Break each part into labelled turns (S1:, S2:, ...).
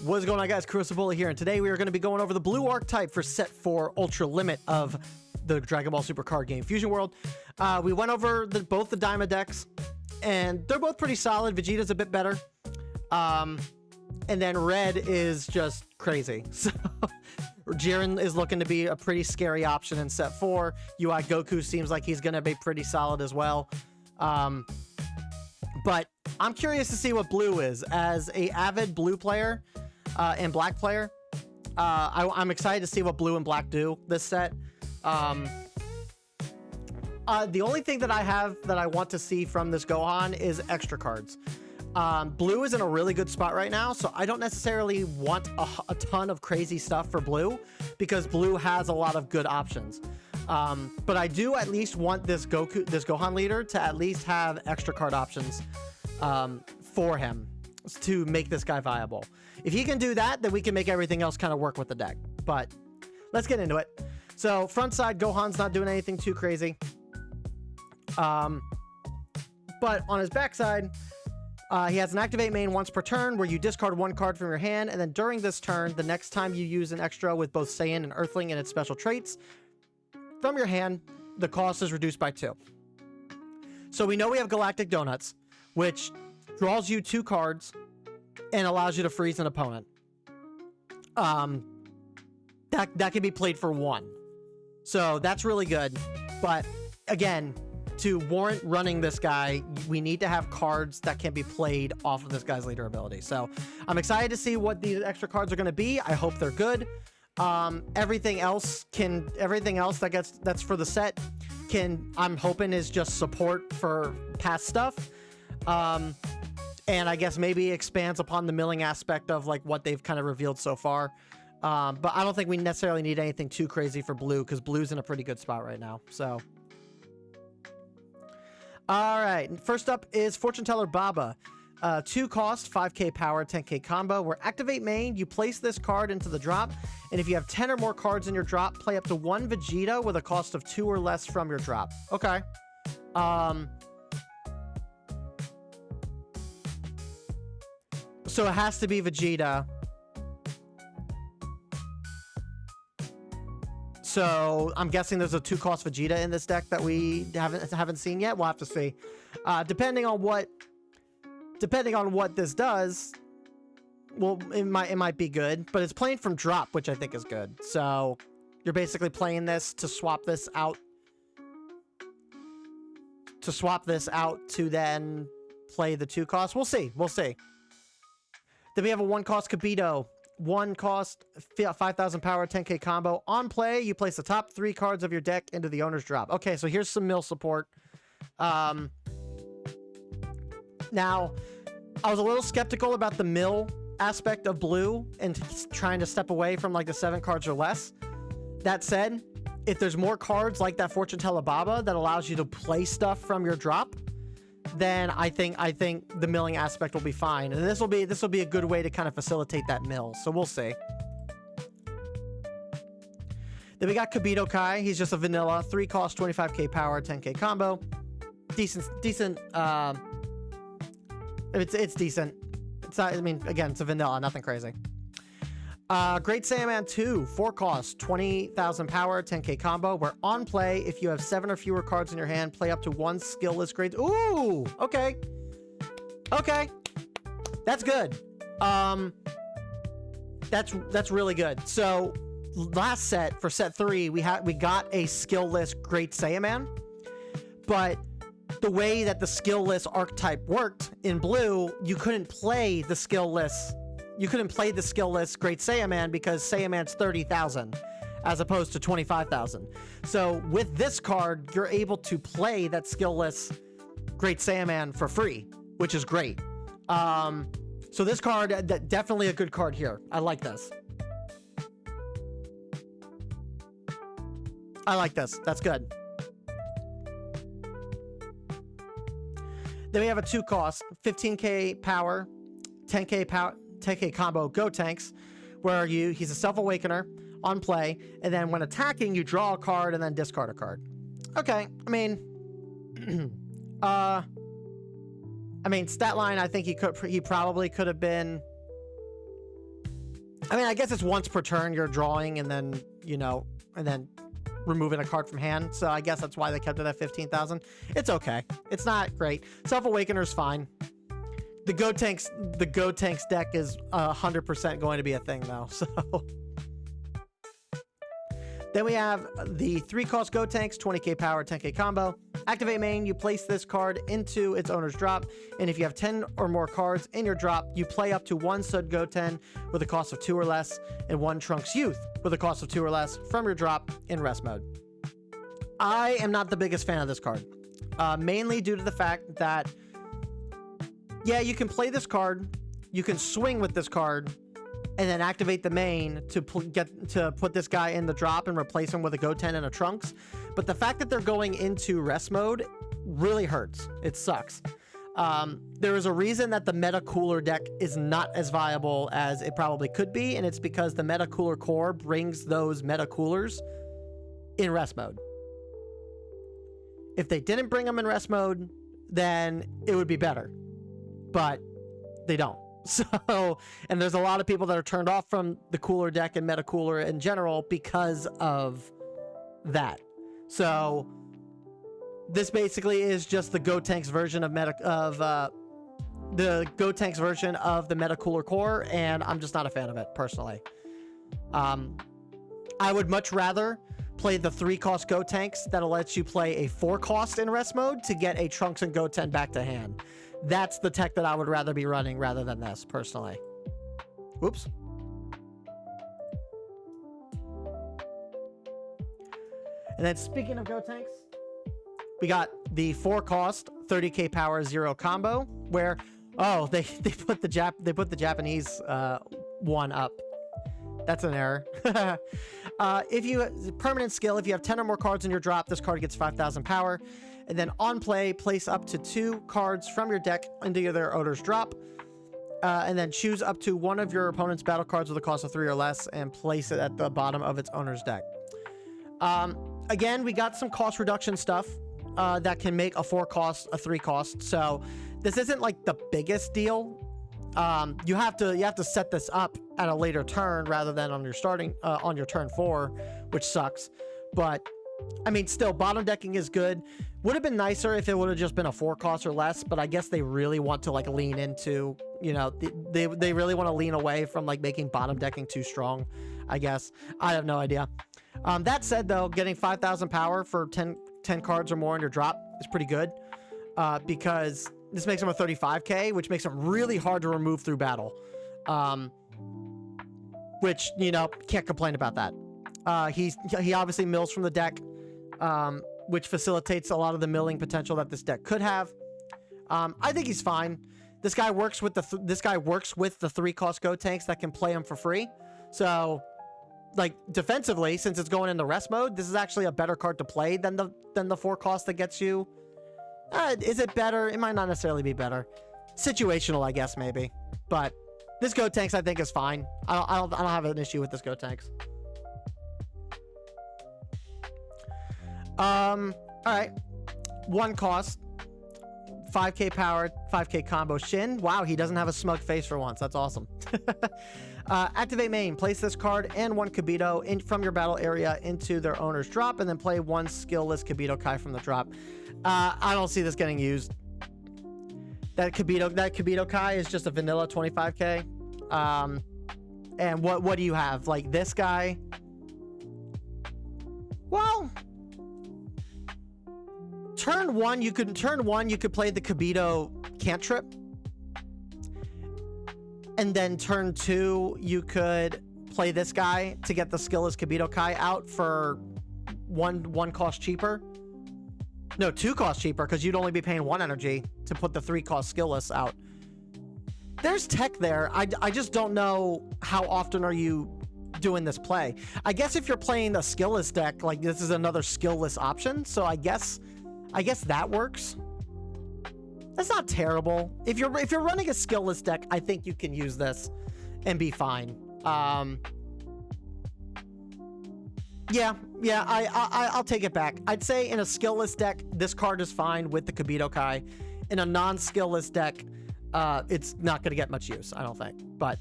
S1: What's going on, guys? Crucible here, and today we are going to be going over the blue archetype for set 4 Ultra Limit of the Dragon Ball Super card game Fusion World. We went over both the Daima decks, and they're both pretty solid. Vegeta's a bit better. And then red is just crazy. So Jiren is looking to be a pretty scary option in set 4. UI Goku seems like he's going to be pretty solid as well. But I'm curious to see what blue is. As a avid blue player and black player, I'm excited to see what blue and black do this set. The only thing that I have that I want to see from this Gohan is extra cards. Blue is in a really good spot right now, so I don't necessarily want a ton of crazy stuff for blue, because blue has a lot of good options. But I do at least want this Gohan leader to at least have extra card options for him to make this guy viable. If he can do that, then we can make everything else kind of work with the deck. But let's get into it. So front side, Gohan's not doing anything too crazy. But on his backside, he has an activate main once per turn where you discard 1 card from your hand, and then during this turn, the next time you use an extra with both Saiyan and Earthling and its special traits from your hand, the cost is reduced by 2. So we know we have Galactic Donuts, which draws you 2 cards and allows you to freeze an opponent. That can be played for 1. So that's really good. But again, to warrant running this guy, we need to have cards that can be played off of this guy's leader ability. So I'm excited to see what these extra cards are going to be. I hope they're good. Everything else that's for the set I'm hoping is just support for past stuff. And I guess maybe expands upon the milling aspect of like what they've kind of revealed so far. But I don't think we necessarily need anything too crazy for blue, because blue's in a pretty good spot right now. So all right, first up is Fortune Teller Baba. 2 cost, 5k power, 10k combo. Where activate main, you place this card into the drop, and if you have 10 or more cards in your drop, play up to 1 Vegeta with a cost of 2 or less from your drop. Okay. So it has to be Vegeta. So I'm guessing there's a 2-cost Vegeta in this deck that we haven't seen yet. We'll have to see. Depending on what this does, well, it might be good. But it's playing from drop, which I think is good. So you're basically playing this to swap this out. To then play the 2-cost. We'll see. Then we have a 1-cost Kibito. 1 cost, 5,000 power, 10k combo. On play, you place the top 3 cards of your deck into the owner's drop. Okay, so here's some mill support. Now, I was a little skeptical about the mill aspect of blue and trying to step away from like the 7 cards or less. That said, if there's more cards like that Fortune Teller Baba that allows you to play stuff from your drop, then I think the milling aspect will be fine, and this will be a good way to kind of facilitate that mill. So we'll see. Then we got Kibito Kai. He's just a vanilla 3 cost, 25k power, 10k combo. Decent. It's decent. It's not. I mean, again, it's a vanilla, nothing crazy. Great Saiyaman 2, 4 cost, 20,000 power, 10k combo, where on play, if you have 7 or fewer cards in your hand, play up to 1 skillless great. Ooh, okay. Okay. That's good. That's really good. So last set, for set 3, we got a skillless Great Saiyaman, but the way that the skillless archetype worked in blue, you couldn't play the skillless Great Saiyaman because Saiyaman's 30,000 as opposed to 25,000. So with this card, you're able to play that skillless Great Saiyaman for free, which is great. So this card, definitely a good card here. I like this. That's good. Then we have a 2-cost, 15k power, 10k combo Go Tanks, where he's a Self-Awakener on play, and then when attacking, you draw a card and then discard a card. Okay, I mean, stat line, I think he probably could have been I mean, I guess it's once per turn you're drawing and then, you know, and then removing a card from hand. So I guess that's why they kept it at 15,000. It's okay. It's not great. Self-Awakener's fine. The Gotenks deck is 100% going to be a thing though. So then we have the 3-cost Gotenks, 20k power, 10k combo. Activate main, you place this card into its owner's drop, and if you have 10 or more cards in your drop, you play up to 1 Sud Goten with a cost of 2 or less, and 1 Trunks Youth with a cost of 2 or less from your drop in rest mode. I am not the biggest fan of this card, mainly due to the fact that, yeah, you can play this card, you can swing with this card, and then activate the main to put this guy in the drop and replace him with a Goten and a Trunks. But the fact that they're going into rest mode really hurts. It sucks. There is a reason that the Meta Cooler deck is not as viable as it probably could be, and it's because the Meta Cooler core brings those Meta Coolers in rest mode. If they didn't bring them in rest mode, then it would be better. But they don't. So, and there's a lot of people that are turned off from the Cooler deck and Meta Cooler in general because of that. So, this basically is just the Gotenks version of the Gotenks version of the Meta Cooler core, and I'm just not a fan of it personally. I would much rather play the 3-cost Gotenks that'll let you play a 4-cost in rest mode to get a Trunks and Goten back to hand. That's the tech that I would rather be running rather than this, personally. Whoops. And then speaking of Gotenks, we got the 4-cost 30k power 0 combo where, oh, they put the Japanese one up. That's an error. Permanent skill, if you have 10 or more cards in your drop, this card gets 5,000 power. And then on play, place up to 2 cards from your deck into their owner's drop. And then choose up to 1 of your opponent's battle cards with a cost of 3 or less and place it at the bottom of its owner's deck. Again, we got some cost reduction stuff that can make a 4-cost a 3-cost. So this isn't like the biggest deal. You have to set this up at a later turn rather than on your turn 4, which sucks. But I mean, still, bottom decking is good. Would have been nicer if it would have just been a 4-cost or less, but I guess they really want to like lean into, you know, they really want to lean away from like making bottom decking too strong, I guess. I have no idea. That said, though, getting 5,000 power for 10 cards or more in your drop is pretty good, because this makes him a 35k, which makes him really hard to remove through battle, which, you know, can't complain about that. He obviously mills from the deck, which facilitates a lot of the milling potential that this deck could have. I think he's fine. This guy works with the 3-cost Gotenks that can play him for free. So, like, defensively, since it's going into rest mode, this is actually a better card to play than the 4-cost that gets you. Is it better? It might not necessarily be better. Situational, I guess, maybe. But this Gotenks, I think, is fine. I don't have an issue with this Gotenks. All right. 1 cost, 5k power, 5k combo Shin. Wow, he doesn't have a smug face for once. That's awesome. Activate main. Place this card and 1 Kibito from your battle area into their owner's drop, and then play 1 skillless Kibito Kai from the drop. I don't see this getting used. That Kibito Kai is just a vanilla 25k. And what do you have? Like this guy? Well, turn one you could play the Kibito cantrip, and then turn 2 you could play this guy to get the skillless Kibito Kai out for one cost cheaper. No, 2 costs cheaper, because you'd only be paying 1 energy to put the 3-cost skillless out. There's tech there. I just don't know how often are you doing this play. I guess if you're playing a skillless deck, like this is another skillless option, so I guess that works. That's not terrible. If you're running a skillless deck, I think you can use this and be fine. Yeah, I'll take it back. I'd say in a skillless deck, this card is fine with the Kibito Kai. In a non-skillless deck, it's not going to get much use, I don't think. But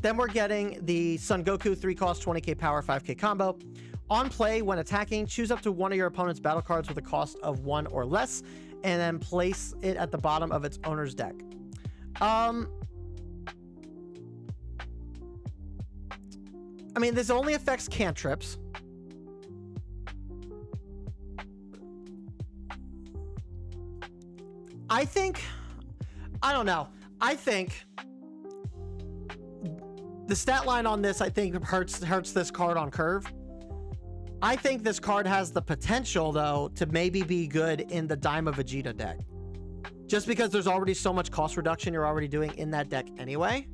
S1: Then we're getting the Son Goku 3-cost 20k power 5k combo. On play, when attacking, choose up to one of your opponent's battle cards with a cost of 1 or less, and then place it at the bottom of its owner's deck. I mean, this only affects cantrips. I don't know. I think the stat line on this, I think, hurts this card on curve. I think this card has the potential, though, to maybe be good in the Daima Vegeta deck. Just because there's already so much cost reduction you're already doing in that deck anyway.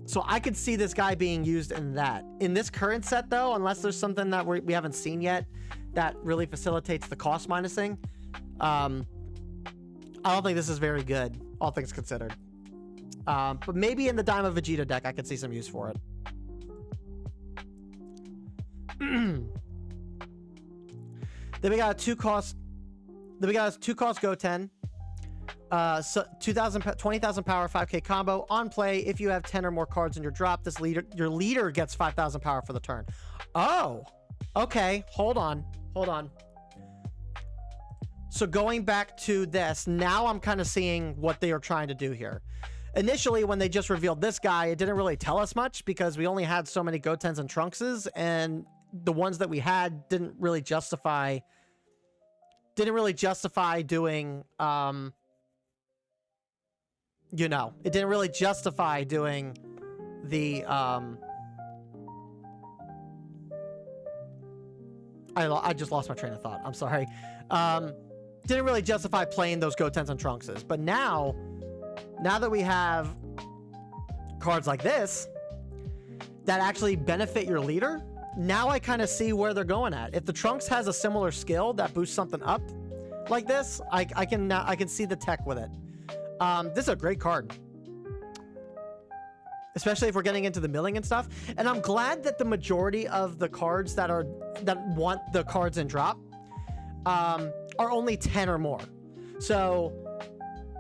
S1: So I could see this guy being used in that. In this current set, though, unless there's something that we haven't seen yet that really facilitates the cost minusing, I don't think this is very good, all things considered. But maybe in the Daima Vegeta deck, I could see some use for it. Then we got a 2-cost. Then we got a 2-cost Goten. So 20,000 power 5k combo. On play, if you have 10 or more cards in your drop, your leader gets 5,000 power for the turn. Oh, okay. Hold on. So going back to this, now I'm kind of seeing what they are trying to do here. Initially, when they just revealed this guy, it didn't really tell us much because we only had so many Gotens and Trunkses, and the ones that we had didn't really justify doing, you know, it didn't really justify doing the, I just lost my train of thought. I'm sorry. Didn't really justify playing those Gotens and Trunkses. But now that we have cards like this that actually benefit your leader, now I kind of see where they're going at. If the Trunks has a similar skill that boosts something up like this, I can see the tech with it. This is a great card, especially if we're getting into the milling and stuff. And I'm glad that the majority of the cards that want the cards in drop are only 10 or more. So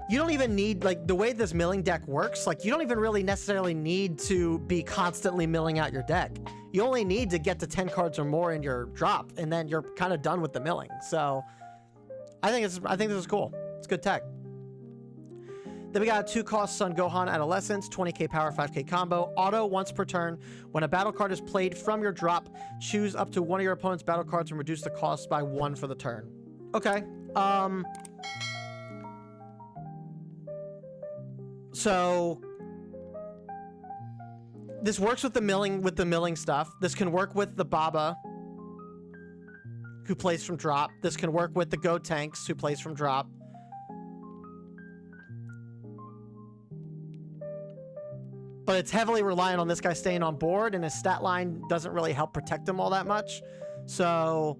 S1: you don't even need, like, the way this milling deck works, like, you don't even really necessarily need to be constantly milling out your deck. You only need to get to 10 cards or more in your drop, and then you're kind of done with the milling. So I think this is cool. It's good tech. Then we got a 2-cost Son Gohan Adolescence, 20k power 5k combo. Auto once per turn. When a battle card is played from your drop, choose up to one of your opponent's battle cards and reduce the cost by 1 for the turn. Okay. So this works with the milling stuff. This can work with the Baba, who plays from drop. This can work with the Gotenks, who plays from drop. But it's heavily reliant on this guy staying on board, and his stat line doesn't really help protect him all that much. So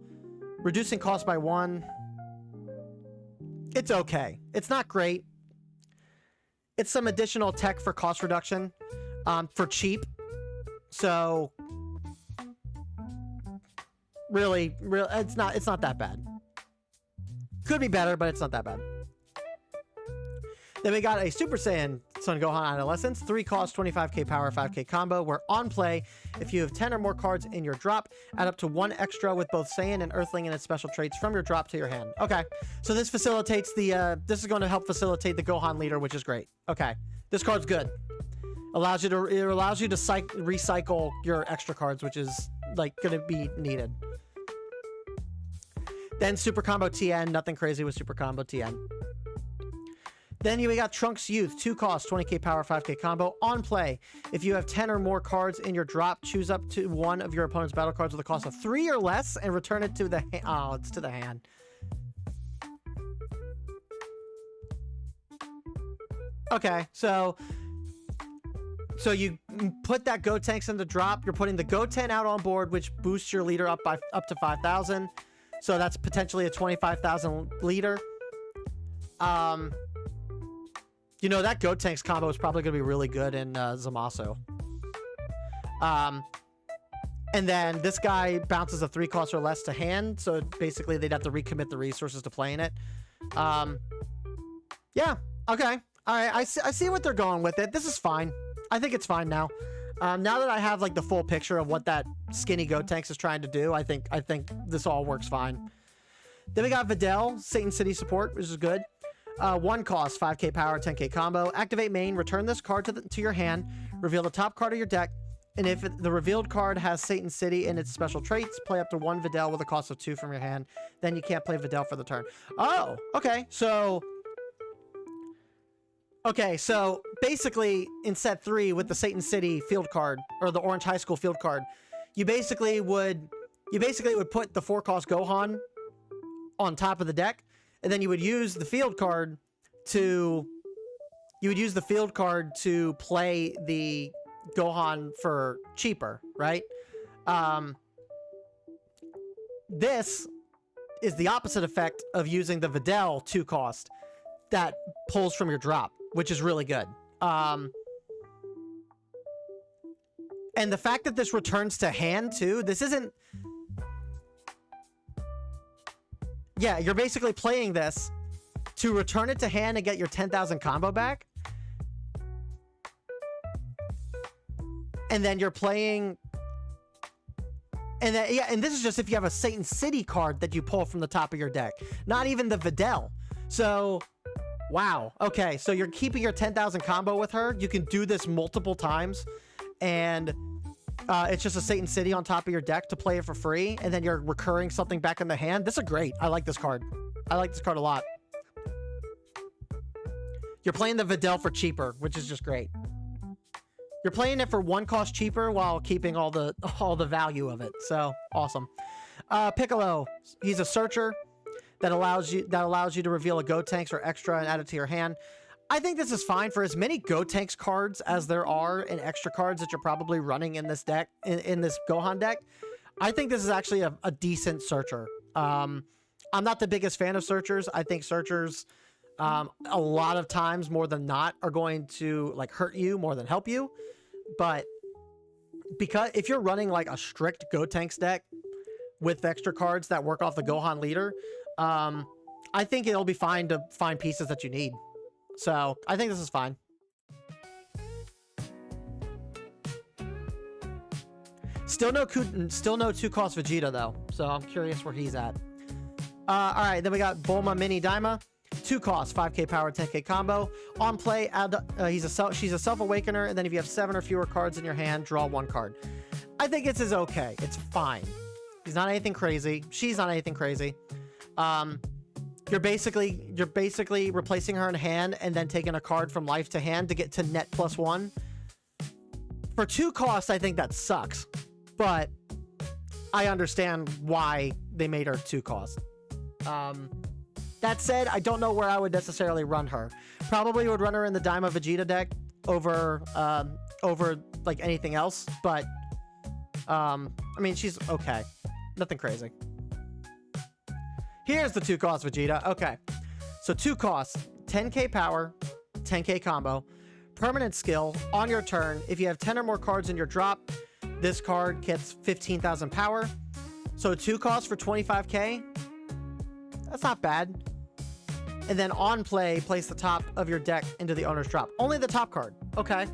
S1: reducing cost by 1, it's okay. It's not great. It's some additional tech for cost reduction, for cheap. So really, it's not that bad. Could be better, but it's not that bad. Then we got a Super Saiyan Son Gohan Adolescence, 3-cost 25k power 5k combo, where on play, if you have 10 or more cards in your drop, add up to 1 extra with both Saiyan and Earthling and its special traits from your drop to your hand. Okay, so this facilitates this is going to help facilitate the Gohan leader, which is great. Okay, this card's good. It allows you to recycle your extra cards, which is, like, going to be needed. Then Super Combo TN, nothing crazy with Super Combo TN. Then we got Trunks Youth, 2-cost, 20k power, 5k combo. On play, if you have 10 or more cards in your drop, choose up to one of your opponent's battle cards with a cost of 3 or less and return it to the hand. Oh, it's to the hand. Okay, so you put that Gotenks in the drop. You're putting the Goten out on board, which boosts your leader up to 5,000. So that's potentially a 25,000 leader. You know, that Gotenks combo is probably going to be really good in Zamasu. And then this guy bounces a 3-cost or less to hand, so basically they'd have to recommit the resources to playing it. Yeah, okay. All right, I see what they're going with it. This is fine. I think it's fine now. Now that I have like the full picture of what that skinny Gotenks is trying to do, I think this all works fine. Then we got Videl, Satan City support, which is good. 1 cost, 5k power, 10k combo. Activate main, return this card to your hand, reveal the top card of your deck, and if the revealed card has Satan City in its special traits, play up to 1 Videl with a cost of 2 from your hand. Then you can't play Videl for the turn. Oh, okay. So basically in set 3 with the Satan City field card, or the Orange High School field card, you basically would put the 4-cost Gohan on top of the deck, and then you would use the field card to play the Gohan for cheaper, right? This is the opposite effect of using the Videl 2-cost that pulls from your drop, which is really good. And the fact that this returns to hand too, this isn't... Yeah, you're basically playing this to return it to hand and get your 10,000 combo back. And then you're playing... And then, yeah, and this is just if you have a Satan City card that you pull from the top of your deck. Not even the Videl. So, wow. Okay, so you're keeping your 10,000 combo with her. You can do this multiple times. And it's just a Satan City on top of your deck to play it for free. And then you're recurring something back in the hand. This is great. I like this card. I like this card a lot. You're playing the Videl for cheaper, which is just great. You're playing it for 1 cost cheaper while keeping all the value of it. So awesome. Piccolo, he's a searcher that allows you to reveal a Gotenks or extra and add it to your hand. I think this is fine for as many Gotenks cards as there are and extra cards that you're probably running in this deck, in this Gohan deck. I think this is actually a decent searcher. I'm not the biggest fan of searchers. I think searchers, a lot of times more than not, are going to like hurt you more than help you. But because if you're running like a strict Gotenks deck with extra cards that work off the Gohan leader, I think it'll be fine to find pieces that you need. So I think this is fine. Still no 2-cost Vegeta though, so I'm curious where he's at. All right, then we got Bulma Mini Daima, 2 costs, 5k power, 10k combo. On play, add, she's a self-awakener, and then if you have 7 or fewer cards in your hand, draw 1 card. I think it's okay. It's fine. He's not anything crazy. She's not anything crazy. You're basically replacing her in hand and then taking a card from life to hand to get to net +1. For 2 costs, I think that sucks, but I understand why they made her 2 costs. That said, I don't know where I would necessarily run her. Probably would run her in the Daima Vegeta deck over like anything else, but I mean, she's okay. Nothing crazy. Here's the 2-cost Vegeta. Okay. So 2 costs, 10k power, 10k combo. Permanent skill, on your turn, if you have 10 or more cards in your drop, this card gets 15,000 power. So 2 costs for 25k. That's not bad. And then on play, place the top of your deck into the owner's drop. Only the top card. Okay.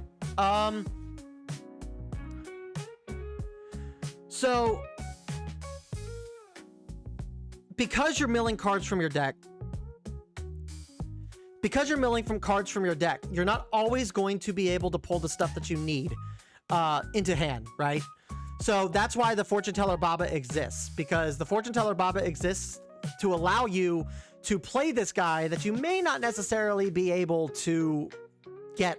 S1: So because you're milling cards from your deck, you're not always going to be able to pull the stuff that you need into hand, right? So that's why the Fortune Teller Baba exists, because the Fortune Teller Baba exists to allow you to play this guy that you may not necessarily be able to get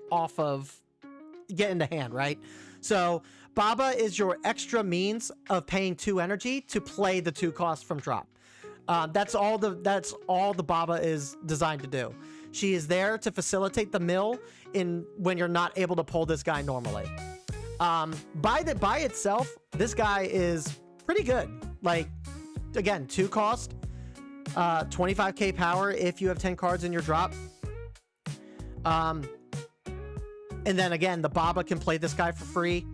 S1: into hand, right? So Baba is your extra means of paying 2 energy to play the 2 costs from drop. That's all the Baba is designed to do. She is there to facilitate the mill when you're not able to pull this guy normally. By itself, this guy is pretty good. Like, again, 2 cost, 25k power if you have 10 cards in your drop. And then again, the Baba can play this guy for free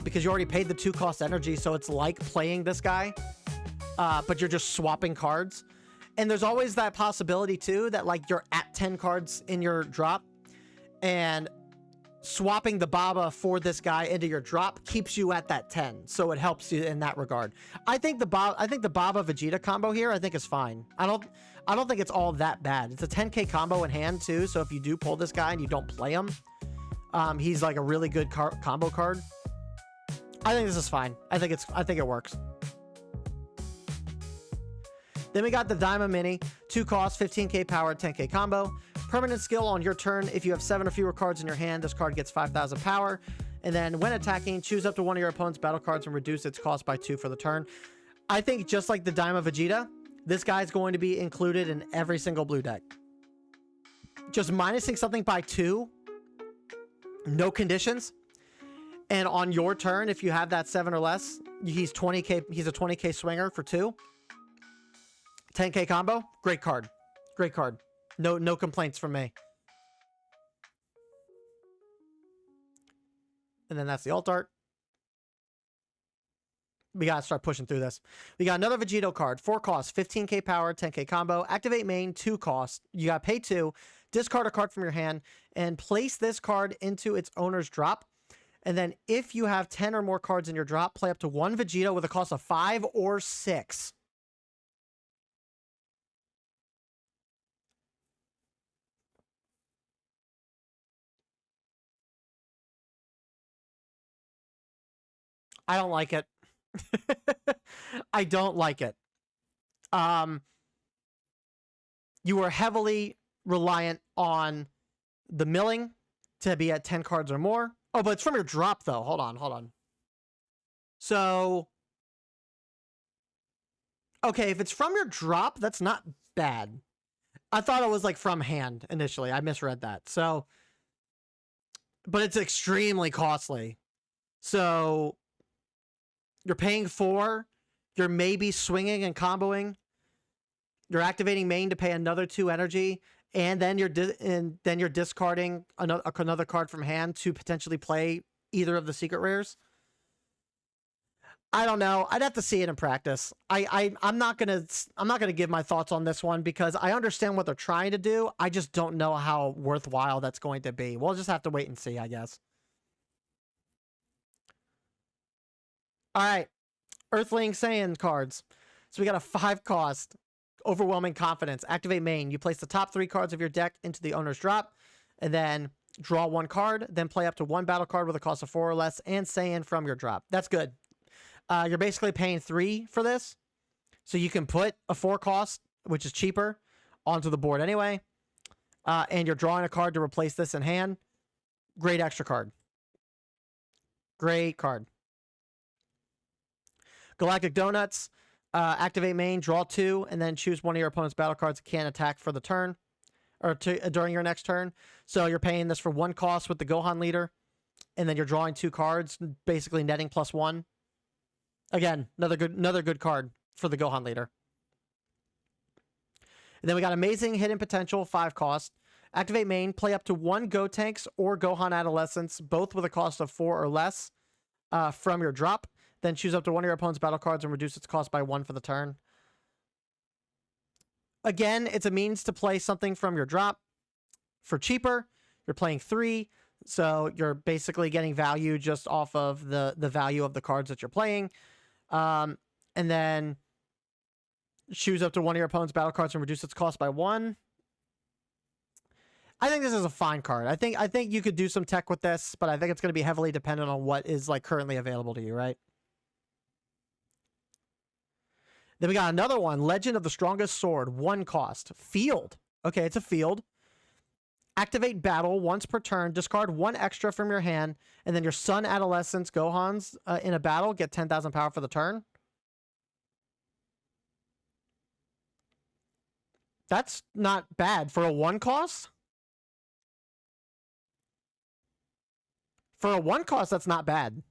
S1: because you already paid the 2 cost energy, so it's like playing this guy. But you're just swapping cards. And there's always that possibility too that like you're at 10 cards in your drop and swapping the Baba for this guy into your drop keeps you at that 10, so it helps you in that regard. I think the Baba Vegeta combo here I think is fine. I don't think it's all that bad. It's a 10k combo in hand too, so if you do pull this guy and you don't play him, he's like a really good combo card. I think this is fine. I think it works. Then we got the Daima Mini, 2 cost, 15k power, 10k combo. Permanent skill on your turn. If you have 7 or fewer cards in your hand, this card gets 5,000 power. And then when attacking, choose up to one of your opponent's battle cards and reduce its cost by 2 for the turn. I think just like the Daima Vegeta, this guy's going to be included in every single blue deck. Just minusing something by 2, no conditions. And on your turn, if you have that 7 or less, he's a 20k swinger for 2. 10k combo, great card. Great card. No complaints from me. And then that's the alt art. We gotta start pushing through this. We got another Vegito card, 4 cost, 15k power, 10k combo. Activate main, 2 cost. You gotta pay 2, discard a card from your hand, and place this card into its owner's drop. And then if you have 10 or more cards in your drop, play up to 1 Vegito with a cost of 5 or 6. I don't like it. I don't like it. You are heavily reliant on the milling to be at 10 cards or more. Oh, but it's from your drop, though. Hold on. So, okay, if it's from your drop, that's not bad. I thought it was like from hand initially. I misread that. So, but it's extremely costly. So, you're paying 4. You're maybe swinging and comboing. You're activating main to pay another 2 energy, and then you're discarding another card from hand to potentially play either of the secret rares. I don't know. I'd have to see it in practice. I'm not gonna give my thoughts on this one because I understand what they're trying to do. I just don't know how worthwhile that's going to be. We'll just have to wait and see, I guess. All right, Earthling Saiyan cards. So we got a 5 cost, Overwhelming Confidence. Activate main. You place the top 3 cards of your deck into the owner's drop, and then draw 1 card. Then play up to 1 battle card with a cost of 4 or less, and Saiyan from your drop. That's good. You're basically paying 3 for this, so you can put a 4 cost, which is cheaper, onto the board anyway. And you're drawing a card to replace this in hand. Great extra card. Great card. Galactic Donuts, activate main, draw 2, and then choose one of your opponent's battle cards that can't attack for the turn, or during your next turn. So you're paying this for 1 cost with the Gohan leader, and then you're drawing 2 cards, basically netting +1. Again, another good card for the Gohan leader. And then we got Amazing Hidden Potential, 5 cost. Activate main, play up to 1 Gotenks or Gohan Adolescents, both with a cost of 4 or less from your drop. Then choose up to one of your opponent's battle cards and reduce its cost by 1 for the turn. Again, it's a means to play something from your drop for cheaper. You're playing 3, so you're basically getting value just off of the value of the cards that you're playing. And then choose up to one of your opponent's battle cards and reduce its cost by 1. I think this is a fine card. I think you could do some tech with this, but I think it's going to be heavily dependent on what is like currently available to you, right? Then we got another one, Legend of the Strongest Sword, 1 cost. Field. Okay, it's a field. Activate battle once per turn. Discard 1 extra from your hand, and then your Sun Adolescents Gohans in a battle get 10,000 power for the turn. That's not bad for a 1 cost. For a 1 cost, that's not bad.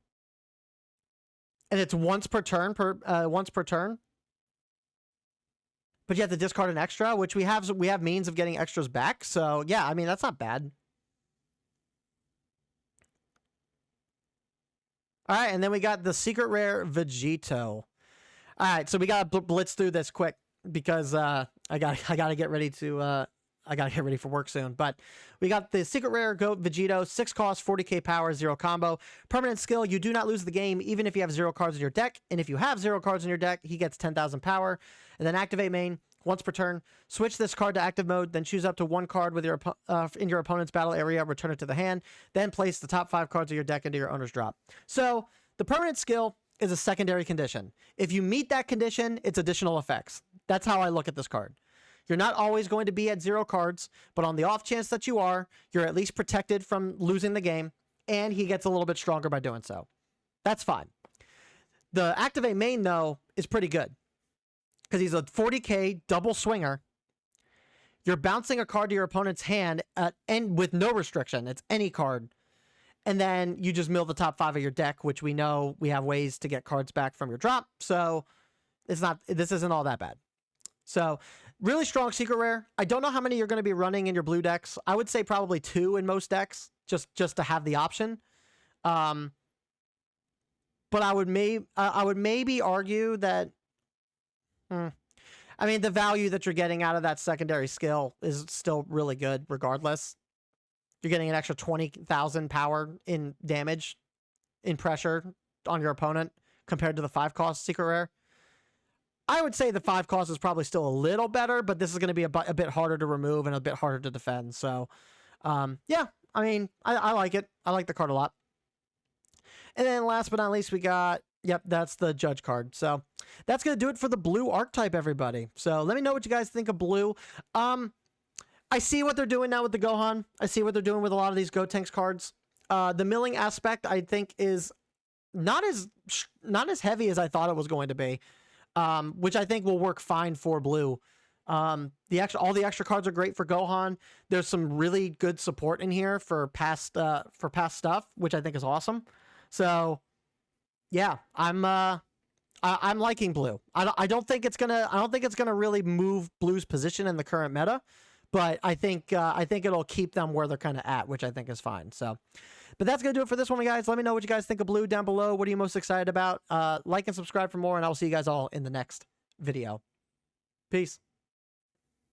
S1: And it's once per turn. But you have to discard an extra, which we have means of getting extras back. So yeah, I mean, that's not bad. All right, and then we got the secret rare Vegito. All right, so we gotta blitz through this quick because I gotta get ready to I gotta get ready for work soon. But we got the secret rare Goat Vegito, 6 cost, 40k power, 0 combo. Permanent skill, you do not lose the game even if you have 0 cards in your deck. And if you have 0 cards in your deck, he gets 10,000 power. And then activate main, once per turn. Switch this card to active mode, then choose up to 1 card with your in your opponent's battle area, return it to the hand. Then place the top 5 cards of your deck into your owner's drop. So the permanent skill is a secondary condition. If you meet that condition, it's additional effects. That's how I look at this card. You're not always going to be at 0 cards, but on the off chance that you are, you're at least protected from losing the game, and he gets a little bit stronger by doing so. That's fine. The activate main, though, is pretty good because he's a 40k double swinger. You're bouncing a card to your opponent's hand and with no restriction. It's any card. And then you just mill the top 5 of your deck, which we know we have ways to get cards back from your drop. So this isn't all that bad. So really strong secret rare. I don't know how many you're going to be running in your blue decks. I would say probably 2 in most decks, just to have the option. But I would maybe argue that, I mean, the value that you're getting out of that secondary skill is still really good regardless. You're getting an extra 20,000 power in damage, in pressure on your opponent compared to the 5 cost secret rare. I would say the 5 cost is probably still a little better, but this is going to be a bit harder to remove and a bit harder to defend. So, yeah, I mean, I like it. I like the card a lot. And then last but not least, we got, yep, that's the judge card. So that's going to do it for the blue archetype, everybody. So let me know what you guys think of blue. I see what they're doing now with the Gohan. I see what they're doing with a lot of these Gotenks cards. The milling aspect, I think, is not as heavy as I thought it was going to be, which I think will work fine for blue. All the extra cards are great for Gohan. There's some really good support in here for past stuff, which I think is awesome. So, yeah, I'm liking blue. I don't think it's gonna really move blue's position in the current meta. But I think it'll keep them where they're kind of at, which I think is fine. So, but that's going to do it for this one, guys. Let me know what you guys think of blue down below. What are you most excited about? Like and subscribe for more, and I'll see you guys all in the next video. Peace.